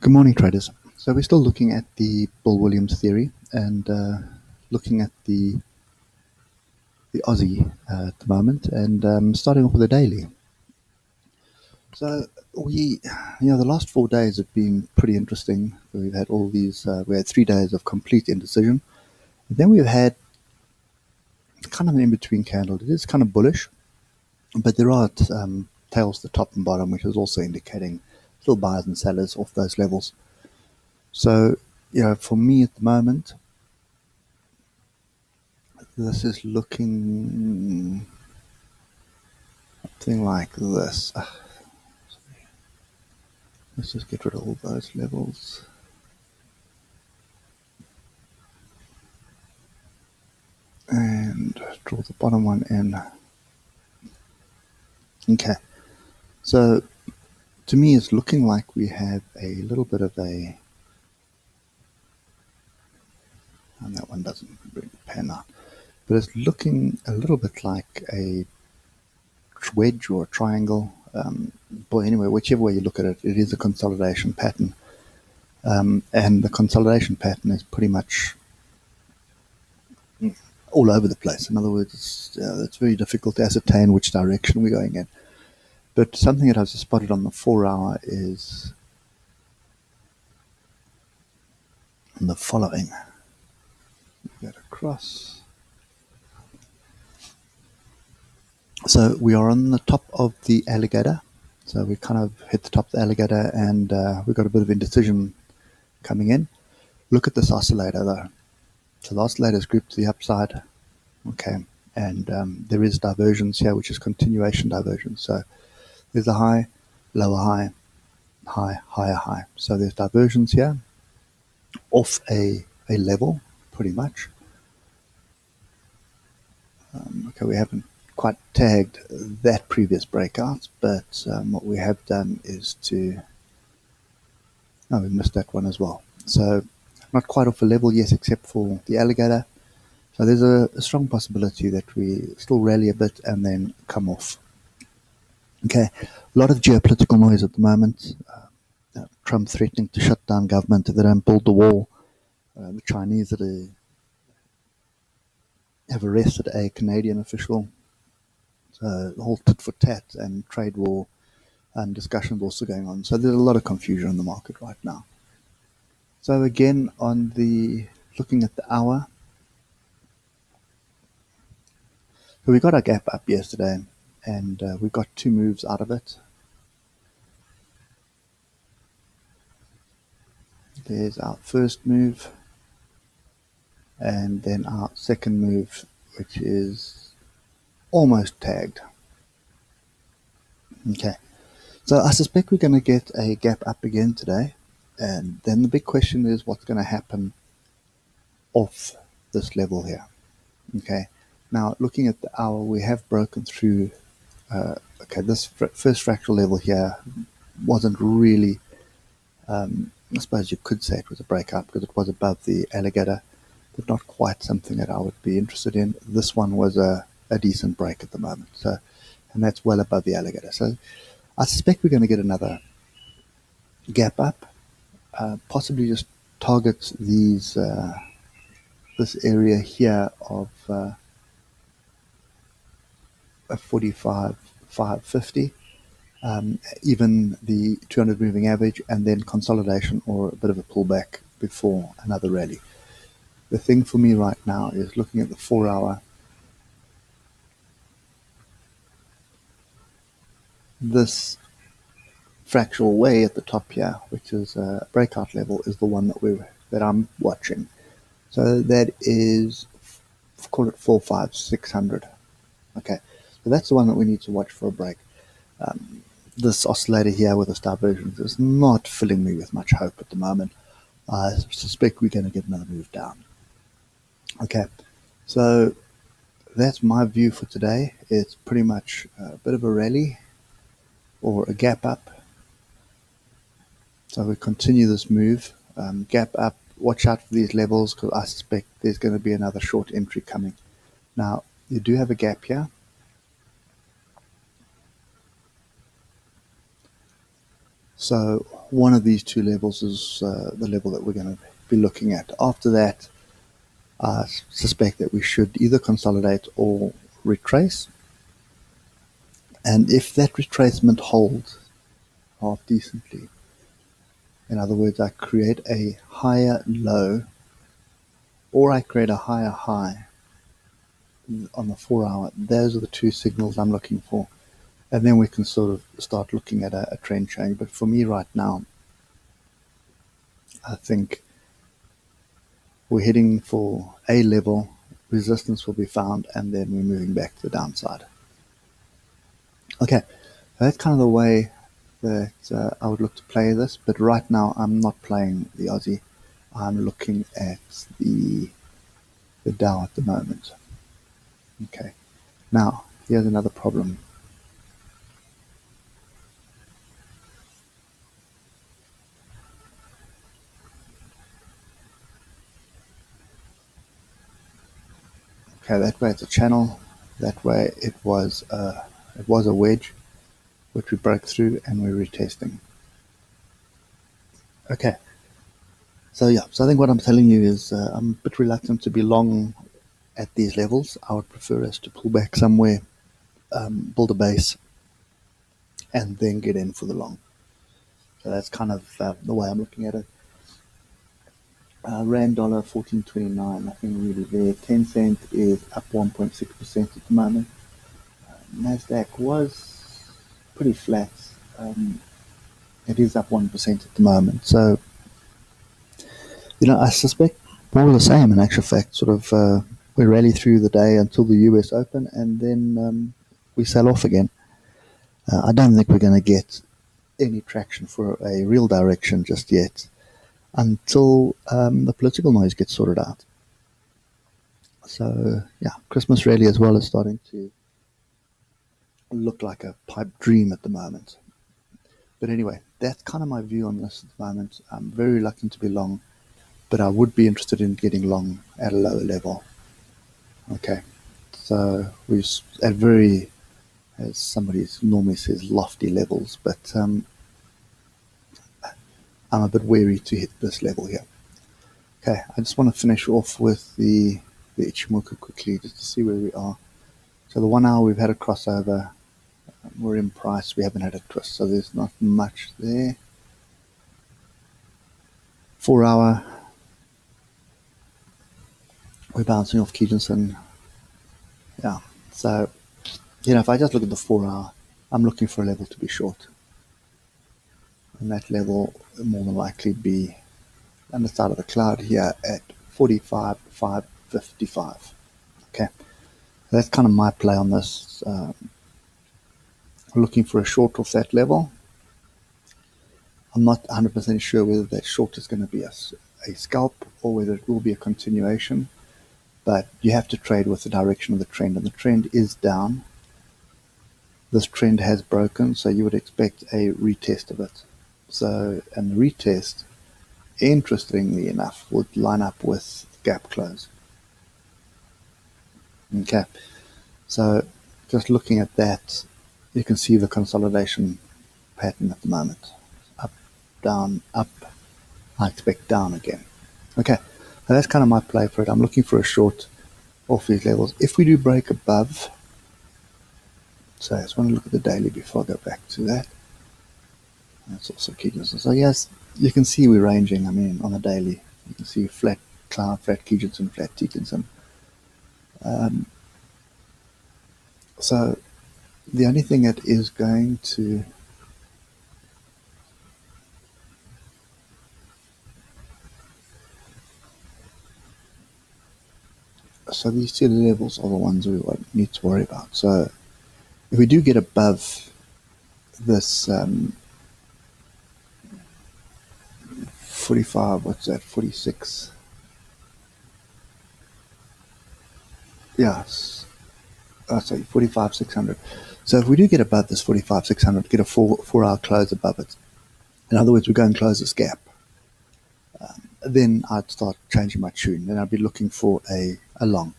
Good morning, traders. So we're still looking at the Bill-Williams theory and looking at the Aussie at the moment, and starting off with the daily. So the last 4 days have been pretty interesting. We've had all these. We had 3 days of complete indecision. And then we've had kind of an in-between candle. It is kind of bullish, but there are tails to top and bottom, which is also indicating still buyers and sellers off those levels. So, for me at the moment, this is looking something like this. Let's just get rid of all those levels. And draw the bottom one in. Okay. So, to me, it's looking like we have a little bit of a... And that one doesn't really pan out. But it's looking a little bit like a wedge or a triangle. Anyway, whichever way you look at it, it is a consolidation pattern. And the consolidation pattern is pretty much all over the place. In other words, it's very difficult to ascertain which direction we're going in. But something that I've spotted on the 4-hour is the following. Get across. So we are on the top of the alligator. So we kind of hit the top of the alligator, and we've got a bit of indecision coming in. Look at this oscillator though. So the oscillator is grouped to the upside. Okay, and there is divergence here, which is continuation divergence. So there's a high, lower high, high, higher high. So there's divergence here off a level, pretty much. Okay, we haven't quite tagged that previous breakout, but what we have done is to... Oh, we missed that one as well. So not quite off a level yet, except for the alligator. So there's a strong possibility that we still rally a bit and then come off. Okay, a lot of geopolitical noise at the moment. Trump threatening to shut down government if they don't build the wall. The Chinese have arrested a Canadian official. So the whole tit for tat and trade war and discussions also going on. So there's a lot of confusion in the market right now. So again, looking at the hour, so we got our gap up yesterday, and we got 2 moves out of it. There's our first move, and then our second move, which is almost tagged. Okay, so I suspect we're going to get a gap up again today, and then the big question is what's going to happen off this level here. Okay, now looking at the hour, we have broken through. Okay, this first fractal level here wasn't really, I suppose you could say it was a breakout because it was above the alligator, but not quite something that I would be interested in. This one was a decent break at the moment, so, and that's well above the alligator. So I suspect we're going to get another gap up, possibly just target this area here of 45,550. Even the 200 moving average, and then consolidation or a bit of a pullback before another rally. The thing for me right now is looking at the 4-hour. This fractal way at the top here, which is a breakout level, is the one that I'm watching. So that is, call it 4,500, 600. Okay, so that's the one that we need to watch for a break. This oscillator here with this divergence is not filling me with much hope at the moment. I suspect we're going to get another move down. Okay, so that's my view for today. It's pretty much a bit of a rally or a gap up. So we continue this move, gap up. Watch out for these levels because I suspect there's going to be another short entry coming. Now, you do have a gap here. So one of these two levels is the level that we're going to be looking at. After that, I suspect that we should either consolidate or retrace. And if that retracement holds half decently, in other words, I create a higher low or I create a higher high on the 4 hour, those are the two signals I'm looking for. And then we can sort of start looking at a trend change. But for me right now, I think we're heading for a level, resistance will be found, and then we're moving back to the downside. Okay, that's kind of the way that I would look to play this, but right now I'm not playing the Aussie. I'm looking at the Dow at the moment. Okay, now here's another problem. Okay, that way it's a channel. That way it was a wedge, which we broke through, and we're retesting. Okay, so yeah, so I think what I'm telling you is I'm a bit reluctant to be long at these levels. I would prefer us to pull back somewhere, build a base, and then get in for the long. So that's kind of the way I'm looking at it. Rand dollar 14.29, nothing really there. 10 cent is up 1.6% at the moment. Nasdaq was pretty flat. It is up 1% at the moment. So, I suspect more of the same in actual fact. Sort of, we rally through the day until the US Open, and then we sell off again. I don't think we're going to get any traction for a real direction just yet until the political noise gets sorted out. So, yeah, Christmas rally as well is starting to look like a pipe dream at the moment. But anyway, that's kind of my view on this at the moment. I'm very reluctant to be long, but I would be interested in getting long at a lower level. Okay, so we're at very, as somebody normally says, lofty levels, but I'm a bit wary to hit this level here. Okay, I just want to finish off with the ichimoku quickly just to see where we are. So the 1 hour we've had a crossover. We're in price. We haven't had a twist, so there's not much there. 4 hour, we're bouncing off Kijinson. Yeah, so if I just look at the 4 hour, I'm looking for a level to be short, and that level will more than likely be on the side of the cloud here at 45,555. Okay, that's kind of my play on this. Looking for a short off that level. I'm not 100% sure whether that short is going to be a scalp or whether it will be a continuation, but you have to trade with the direction of the trend, and the trend is down. This trend has broken, so you would expect a retest of it. So, and the retest, interestingly enough, would line up with gap close. Okay, so just looking at that, you can see the consolidation pattern at the moment. Up, down, up. I expect down again. Okay, so that's kind of my play for it. I'm looking for a short off these levels. If we do break above, so I just want to look at the daily before I go back to that. That's also Kijinson. So yes, you can see we're ranging. I mean, on the daily, you can see flat cloud, flat Kijinson, flat Kijinson. So the only thing that is going to so these two levels are the ones we need to worry about. So if we do get above this 45, what's that, 46? Yes. Sorry, 45,600. So if we do get above this 45,600, get a 4 hour close above it, in other words, we go and close this gap, then I'd start changing my tune. Then I'd be looking for a long.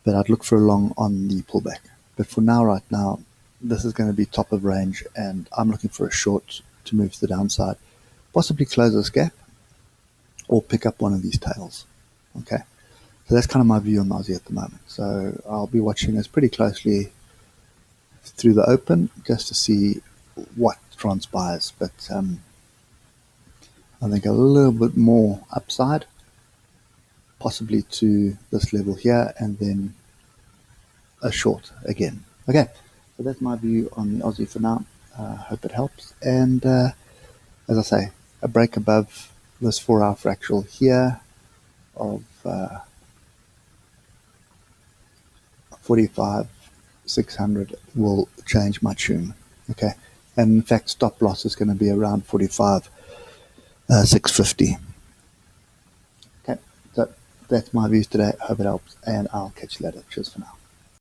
But I'd look for a long on the pullback. But for now, right now, this is going to be top of range, and I'm looking for a short to move to the downside, possibly close this gap or pick up one of these tails. Okay, so that's kind of my view on Aussie at the moment. So I'll be watching this pretty closely through the open just to see what transpires. But I think a little bit more upside, possibly to this level here, and then a short again. Okay, so that's my view on the Aussie for now. Hope it helps. And as I say, a break above this 4-hour fractal here of 45,600 will change my tune. Okay, and in fact, stop loss is going to be around 45,650. Okay, so that's my views today. Hope it helps, and I'll catch you later. Cheers for now.